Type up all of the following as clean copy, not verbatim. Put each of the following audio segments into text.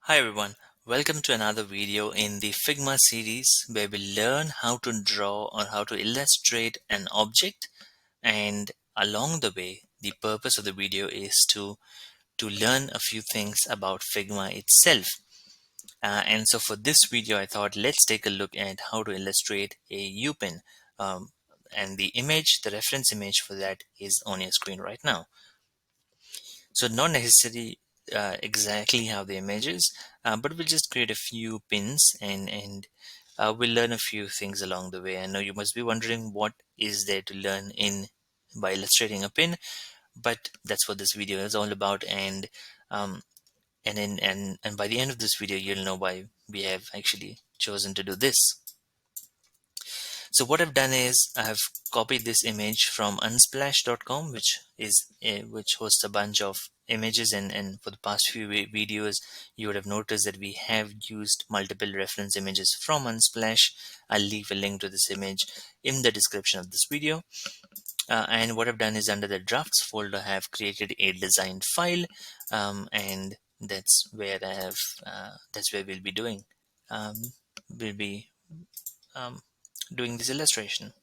Hi everyone, welcome to another video in the Figma series where we learn how to draw or how to illustrate an object, and along the way the purpose of the video is to learn a few things about Figma itself. And so for this video I thought let's take a look at how to illustrate a UPin, and the reference image for that is on your screen right now. So not necessarily exactly how the image is, but we'll just create a few pins and we'll learn a few things along the way. I know you must be wondering what is there to learn in by illustrating a pin, but that's what this video is all about. Um, and by the end of this video, you'll know why we have actually chosen to do this. So what I've done is I've copied this image from unsplash.com, which hosts a bunch of images, and for the past few videos you would have noticed that we have used multiple reference images from Unsplash. I'll leave a link to this image in the description of this video. And what I've done is under the drafts folder I have created a designed file, and that's where we'll be doing um, we'll be um, doing this illustration.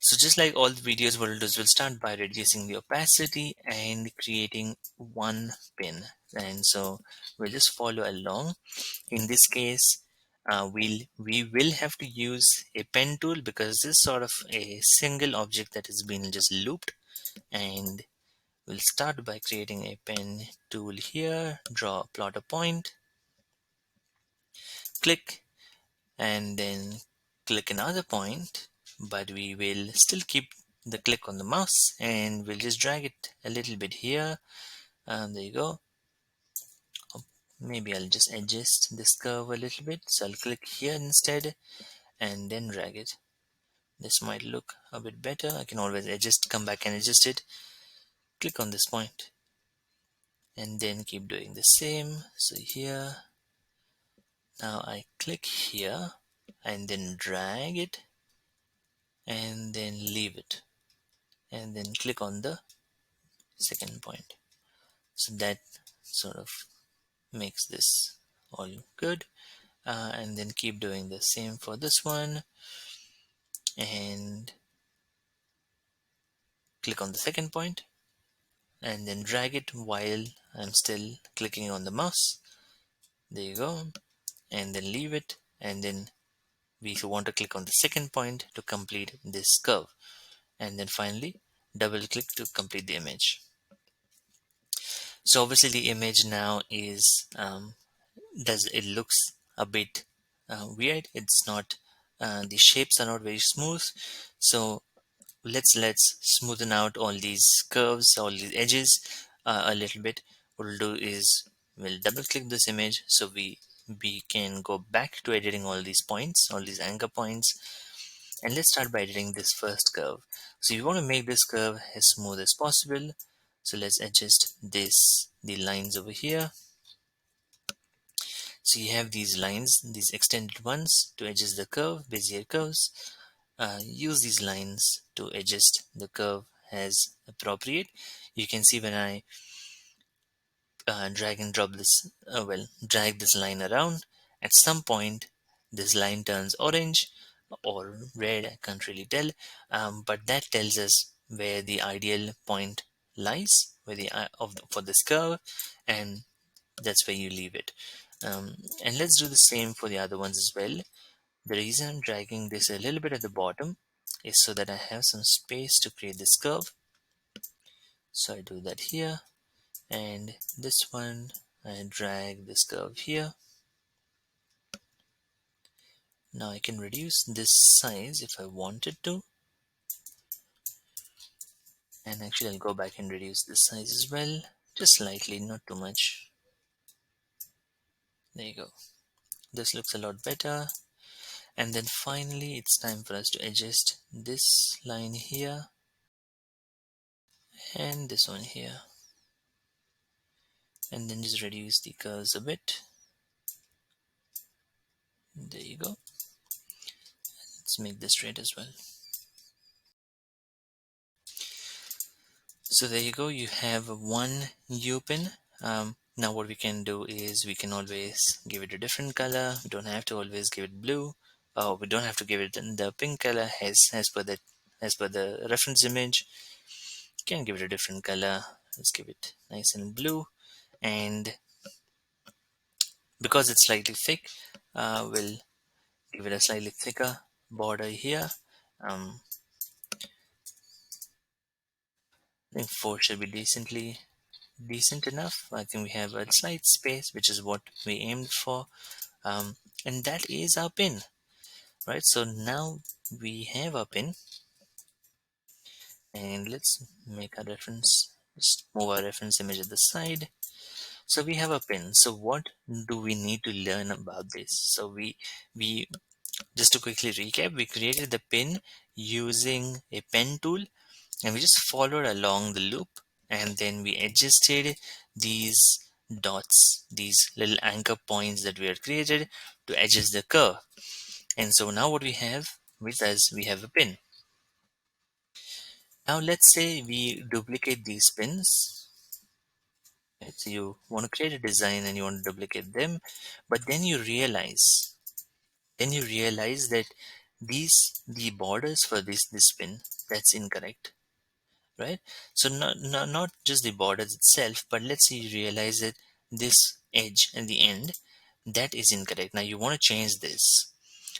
So just like all the videos we'll do, we'll start by reducing the opacity and creating one pin. And so we'll just follow along. In this case, we will have to use a pen tool because this is sort of a single object that has been just looped. And we'll start by creating a pen tool here, plot a point, click, and then click another point, but we will still keep the click on the mouse and we'll just drag it a little bit here. There you go. Maybe I'll just adjust this curve a little bit, so I'll click here instead and then drag it. This might look a bit better. I can always come back and adjust it. Click on this point and then keep doing the same. So here, now I click here and then drag it and then leave it and then click on the second point. So that sort of makes this all good, and then keep doing the same for this one and click on the second point and then drag it while I'm still clicking on the mouse. There you go, and then leave it, and then we want to click on the second point to complete this curve, and then finally double click to complete the image. So obviously the image now is it looks a bit weird. It's not the shapes are not very smooth, so let's smoothen out all these curves, all these edges a little bit. What we'll do is we'll double click this image so we can go back to editing all these points, all these anchor points, and let's start by editing this first curve. So you want to make this curve as smooth as possible, so let's adjust the lines over here. So you have these lines, these extended ones, to adjust the curve, Bezier curves. Use these lines to adjust the curve as appropriate. You can see when I drag and drop this, drag this line around, at some point this line turns orange or red, I can't really tell, but that tells us where the ideal point lies, where for this curve, and that's where you leave it. And let's do the same for the other ones as well. The reason I'm dragging this a little bit at the bottom is so that I have some space to create this curve. So I do that here, and this one I drag this curve here. Now I can reduce this size if I wanted to, and actually I'll go back and reduce this size as well, just slightly, not too much. There you go. This looks a lot better. And then finally it's time for us to adjust this line here and this one here, and then just reduce the curves a bit. There you go. Let's make this straight as well. So there you go, you have one UPin. Now what we can do is we can always give it a different color. We don't have to always give it blue. We don't have to give it in the pink color as per the reference image. You can give it a different color. Let's give it nice and blue. And because it's slightly thick, we'll give it a slightly thicker border here. I think 4 should be decent enough. I think we have a slight space, which is what we aimed for. And that is our pin, right? So now we have our pin, and let's make a reference, just move our reference image at the side. So we have a pin. So what do we need to learn about this? So we just to quickly recap, we created the pin using a pen tool, and we just followed along the loop, and then we adjusted these dots, these little anchor points that we had created to adjust the curve. And so now what we have with us, we have a pin. Now let's say we duplicate these pins. Right? So you want to create a design and you want to duplicate them, but then you realize that the borders for this pin, that's incorrect, right? So not just the borders itself, but let's say you realize that this edge at the end, that is incorrect. Now you want to change this.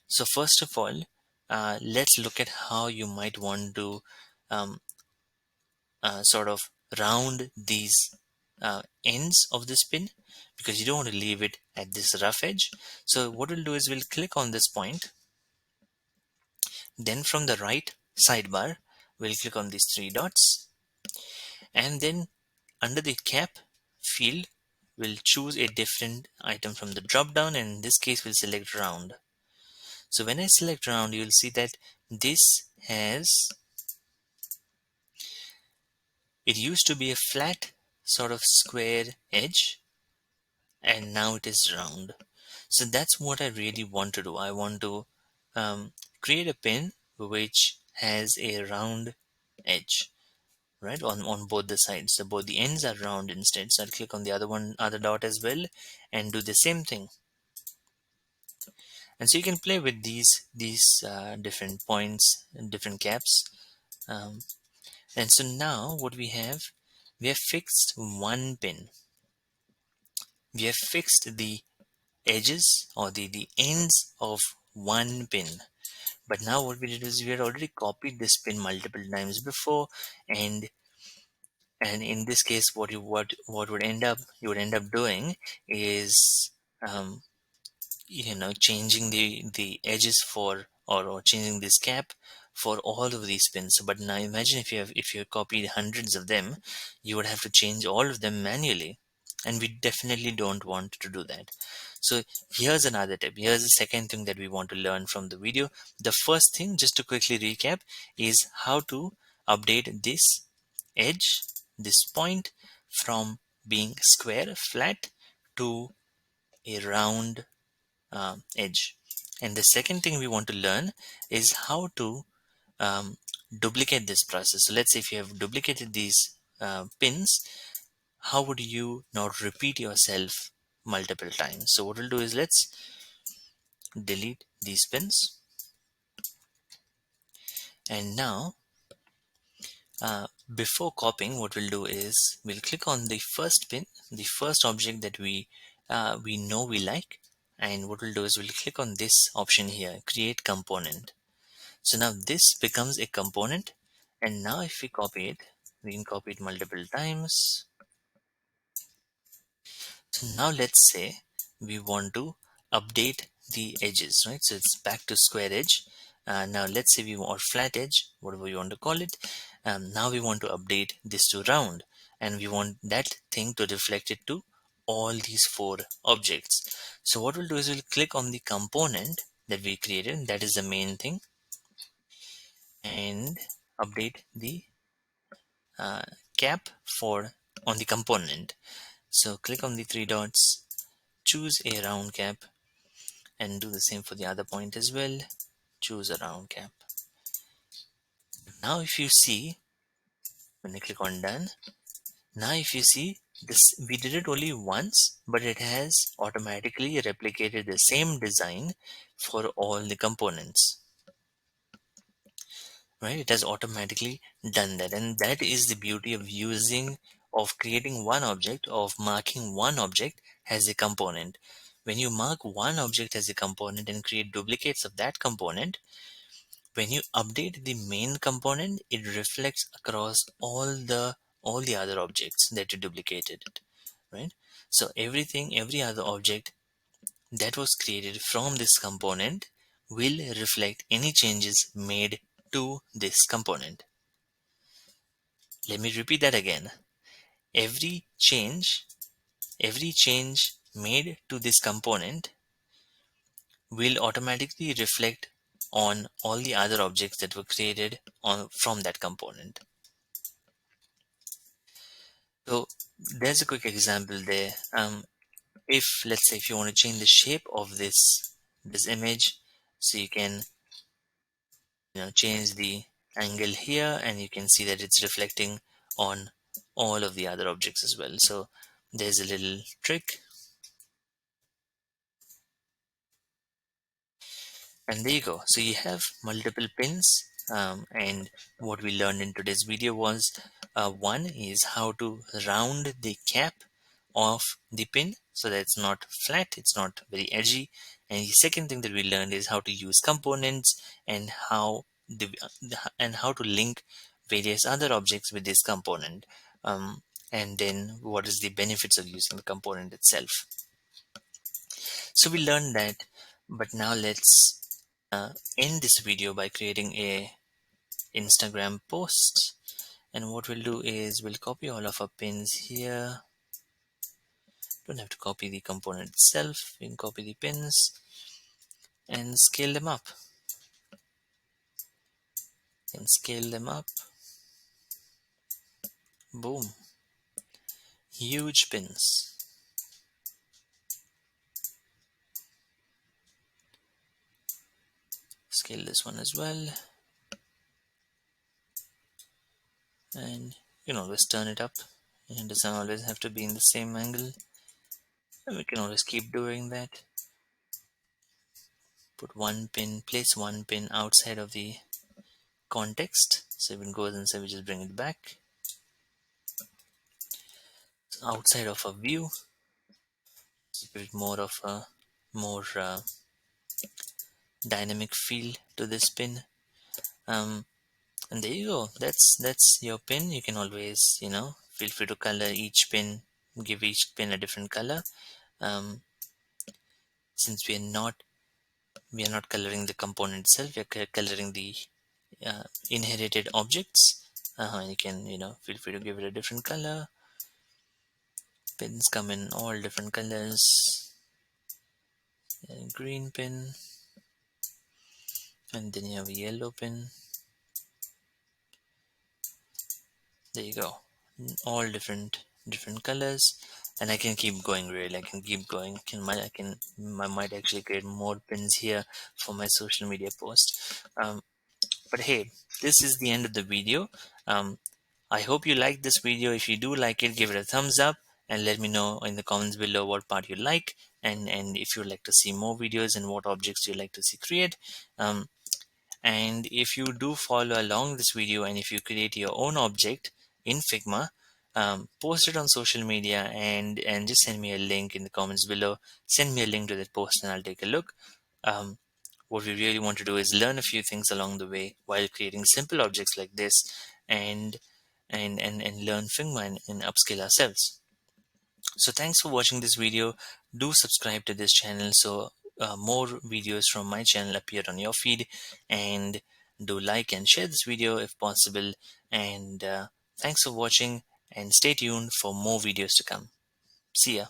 So first of all, let's look at how you might want to um, sort of round these ends of this pin, because you don't want to leave it at this rough edge. So what we'll do is we'll click on this point, then from the right sidebar we'll click on these 3 dots, and then under the cap field we'll choose a different item from the drop down, and in this case we'll select round. So when I select round, you'll see that this has, it used to be a flat sort of square edge, and now it is round. So that's what I really want to do. I want to create a pin which has a round edge, right, on both the sides. So both the ends are round instead. So I'll click on the other dot as well and do the same thing. And so you can play with these different points and different caps. And so now what we have fixed one pin. We have fixed the edges or the ends of one pin. But now what we did is we had already copied this pin multiple times before, and in this case what would end up you would end up doing is um, changing the edges for, or changing this cap for all of these pins. But now imagine if you copied hundreds of them, you would have to change all of them manually, and we definitely don't want to do that. So here's another tip. Here's the second thing that we want to learn from the video. The first thing, just to quickly recap, is how to update this edge, this point, from being square flat to a round edge. And the second thing we want to learn is how to duplicate this process. So let's say if you have duplicated these pins, how would you not repeat yourself multiple times? So what we'll do is let's delete these pins, and now before copying, what we'll do is we'll click on the first pin, the first object that we know we like, and what we'll do is we'll click on this option here, create component. So now this becomes a component, and now if we copy it, we can copy it multiple times. So now let's say we want to update the edges, right? So it's back to square edge. Now let's say we want flat edge, whatever we want to call it. Now we want to update this to round, and we want that thing to reflect it to all these 4 objects. So what we'll do is we'll click on the component that we created, that is the main thing, and update the uh, cap for on the component. So click on the 3 dots, choose a round cap, and do the same for the other point as well. Choose a round cap. Now if you see, when I click on done, now if you see, This we did it only once, but it has automatically replicated the same design for all the components. Right? It has automatically done that, and that is the beauty of creating one object, of marking one object as a component. When you mark one object as a component and create duplicates of that component, when you update the main component, it reflects across all the other objects that you duplicated, right? So every other object that was created from this component will reflect any changes made to this component. Let me repeat that again. Every change, every change made to this component will automatically reflect on all the other objects that were created from that component. So there's a quick example there. If let's say if you want to change the shape of this image, so you can change the angle here, and you can see that it's reflecting on all of the other objects as well. So there's a little trick, and there you go. So you have multiple pins, and what we learned in today's video was one is how to round the cap of the pin so that it's not flat, it's not very edgy. And the second thing that we learned is how to use components, and how to link various other objects with this component, and then what is the benefits of using the component itself. So we learned that, but now let's end this video by creating a Instagram post. And what we'll do is we'll copy all of our pins here. Don't have to copy the component itself. We can copy the pins and scale them up. And scale them up. Boom. Huge pins. Scale this one as well. And you can always turn it up. It doesn't always have to be in the same angle. And we can always keep doing that. Place one pin outside of the context. So if it goes inside, we just bring it back. So outside of a view, give it more of a dynamic feel to this pin. And there you go. That's your pin. You can always feel free to color each pin, give each pin a different color. Since we are not coloring the component itself, we are coloring the inherited objects. You can feel free to give it a different color. Pins come in all different colors. Green pin, and then you have a yellow pin. There you go, all different colors. And I can keep going, really. I can keep going. I might actually create more pins here for my social media post. But hey, this is the end of the video. I hope you liked this video. If you do like it, give it a thumbs up and let me know in the comments below what part you like, and if you'd like to see more videos and what objects you'd like to see create. And if you do follow along this video, and if you create your own object in Figma, post it on social media, and just send me a link in the comments below. Send me a link to that post and I'll take a look. What we really want to do is learn a few things along the way while creating simple objects like this, and learn Figma and upskill ourselves. So thanks for watching this video. Do subscribe to this channel so more videos from my channel appear on your feed, and do like and share this video if possible. And thanks for watching, and stay tuned for more videos to come. See ya.